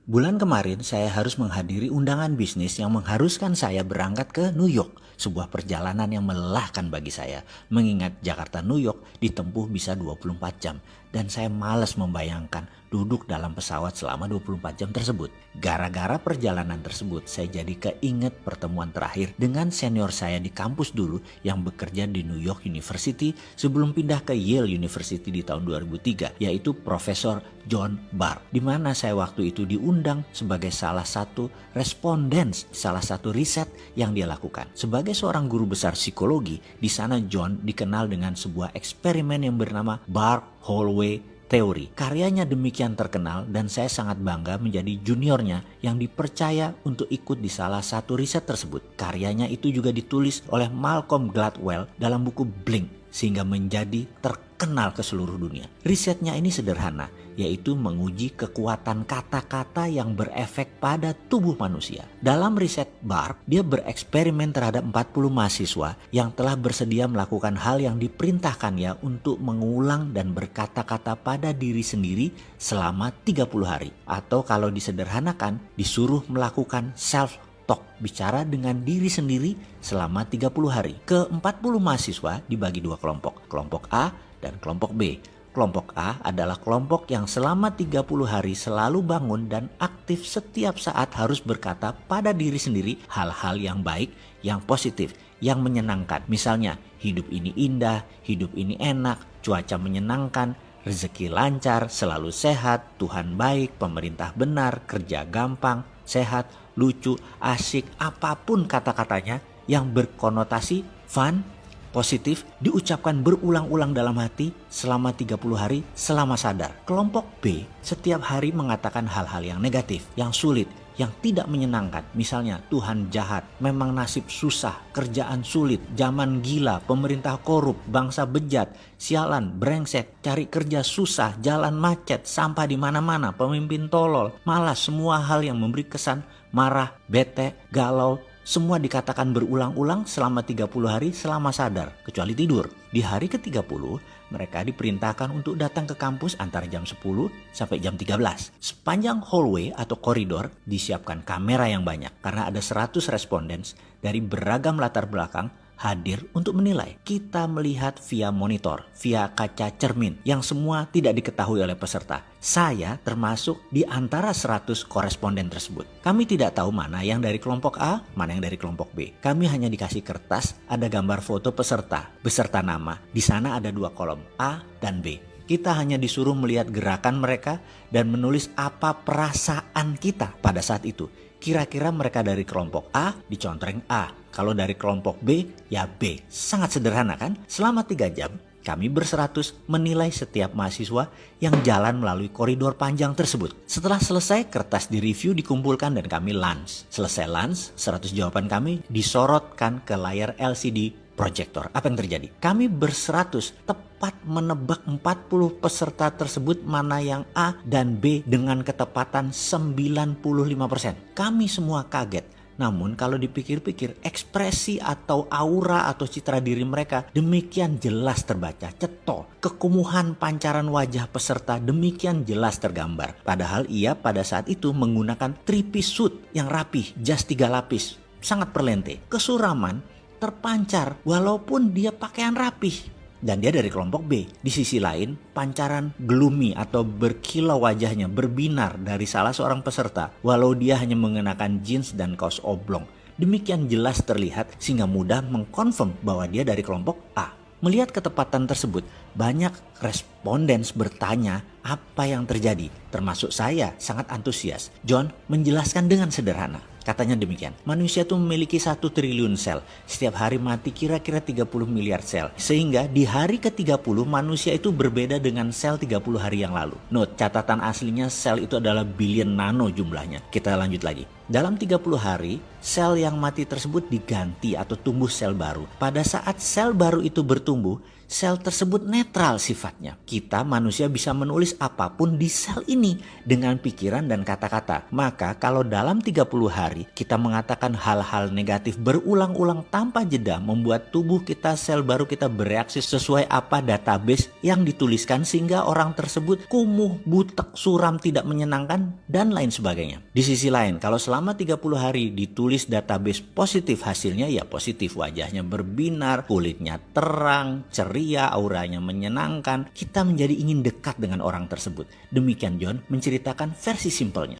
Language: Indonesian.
Bulan kemarin saya harus menghadiri undangan bisnis yang mengharuskan saya berangkat ke New York. Sebuah perjalanan yang melelahkan bagi saya. Mengingat Jakarta New York ditempuh bisa 24 jam. Dan saya malas membayangkan duduk dalam pesawat selama 24 jam tersebut. Gara-gara perjalanan tersebut saya jadi keinget pertemuan terakhir dengan senior saya di kampus dulu yang bekerja di New York University sebelum pindah ke Yale University di tahun 2003, yaitu Profesor John Barr, di mana saya waktu itu diundang sebagai salah satu responden salah satu riset yang dia lakukan. Sebagai seorang guru besar psikologi, di sana John dikenal dengan sebuah eksperimen yang bernama Barr-Holloway Teori. Karyanya demikian terkenal dan saya sangat bangga menjadi juniornya yang dipercaya untuk ikut di salah satu riset tersebut. Karyanya itu juga ditulis oleh Malcolm Gladwell dalam buku Blink sehingga menjadi terkenal ke seluruh dunia. Risetnya ini sederhana, yaitu menguji kekuatan kata-kata yang berefek pada tubuh manusia. Dalam riset Barr, dia bereksperimen terhadap 40 mahasiswa yang telah bersedia melakukan hal yang diperintahkannya untuk mengulang dan berkata-kata pada diri sendiri selama 30 hari. Atau kalau disederhanakan, disuruh melakukan self-talk, bicara dengan diri sendiri selama 30 hari. Ke-40 mahasiswa dibagi dua kelompok, kelompok A dan kelompok B. Kelompok A adalah kelompok yang selama 30 hari selalu bangun dan aktif setiap saat harus berkata pada diri sendiri hal-hal yang baik, yang positif, yang menyenangkan. Misalnya, hidup ini indah, hidup ini enak, cuaca menyenangkan, rezeki lancar, selalu sehat, Tuhan baik, pemerintah benar, kerja gampang, sehat, lucu, asik, apapun kata-katanya yang berkonotasi fun, positif, diucapkan berulang-ulang dalam hati selama 30 hari selama sadar. Kelompok B setiap hari mengatakan hal-hal yang negatif, yang sulit, yang tidak menyenangkan. Misalnya, Tuhan jahat, memang nasib susah, kerjaan sulit, zaman gila, pemerintah korup, bangsa bejat, sialan, brengsek, cari kerja susah, jalan macet, sampah di mana-mana, pemimpin tolol, malas, semua hal yang memberi kesan marah, bete, galau, semua dikatakan berulang-ulang selama 30 hari selama sadar, kecuali tidur. Di hari ke-30, mereka diperintahkan untuk datang ke kampus antara jam 10 sampai jam 13. Sepanjang hallway atau koridor disiapkan kamera yang banyak karena ada 100 responden dari beragam latar belakang hadir untuk menilai. Kita melihat via monitor, via kaca cermin yang semua tidak diketahui oleh peserta. Saya termasuk di antara 100 koresponden tersebut. Kami tidak tahu mana yang dari kelompok A, mana yang dari kelompok B. Kami hanya dikasih kertas, ada gambar foto peserta, beserta nama. Di sana ada dua kolom, A dan B. Kita hanya disuruh melihat gerakan mereka dan menulis apa perasaan kita pada saat itu. Kira-kira mereka dari kelompok A dicontreng A. Kalau dari kelompok B, ya B. Sangat sederhana kan? Selama 3 jam, kami berseratus menilai setiap mahasiswa yang jalan melalui koridor panjang tersebut. Setelah selesai, kertas direview dikumpulkan dan kami lunch. Selesai lunch, 100 jawaban kami disorotkan ke layar LCD proyektor. Apa yang terjadi? Kami berseratus tepat menebak 40 peserta tersebut mana yang A dan B dengan ketepatan 95%. Kami semua kaget. Namun kalau dipikir-pikir, ekspresi atau aura atau citra diri mereka demikian jelas terbaca, cetok. Kekumuhan pancaran wajah peserta demikian jelas tergambar. Padahal ia pada saat itu menggunakan 3-piece suit yang rapih, jas 3 lapis, sangat perlente. Kesuraman terpancar walaupun dia pakaian rapih. Dan dia dari kelompok B. Di sisi lain, pancaran gloomy atau berkilau wajahnya berbinar dari salah seorang peserta walau dia hanya mengenakan jeans dan kaos oblong. Demikian jelas terlihat sehingga mudah mengkonfirm bahwa dia dari kelompok A. Melihat ketepatan tersebut, banyak responden bertanya apa yang terjadi. Termasuk saya sangat antusias. John menjelaskan dengan sederhana. Katanya demikian, manusia itu memiliki 1 triliun sel. Setiap hari mati kira-kira 30 miliar sel. Sehingga di hari ke-30 manusia itu berbeda dengan sel 30 hari yang lalu. Note, catatan aslinya sel itu adalah billion nano jumlahnya. Kita lanjut lagi. Dalam 30 hari, sel yang mati tersebut diganti atau tumbuh sel baru. Pada saat sel baru itu bertumbuh, sel tersebut netral sifatnya. Kita manusia bisa menulis apapun di sel ini dengan pikiran dan kata-kata. Maka kalau dalam 30 hari kita mengatakan hal-hal negatif berulang-ulang tanpa jeda, membuat tubuh kita, sel baru kita bereaksi sesuai apa database yang dituliskan, sehingga orang tersebut kumuh, butek, suram, tidak menyenangkan, dan lain sebagainya. Di sisi lain, kalau selama 30 hari ditulis database positif, hasilnya ya positif, wajahnya berbinar, kulitnya terang, ceria, auranya menyenangkan, kita menjadi ingin dekat dengan orang tersebut. Demikian John menceritakan versi simpelnya.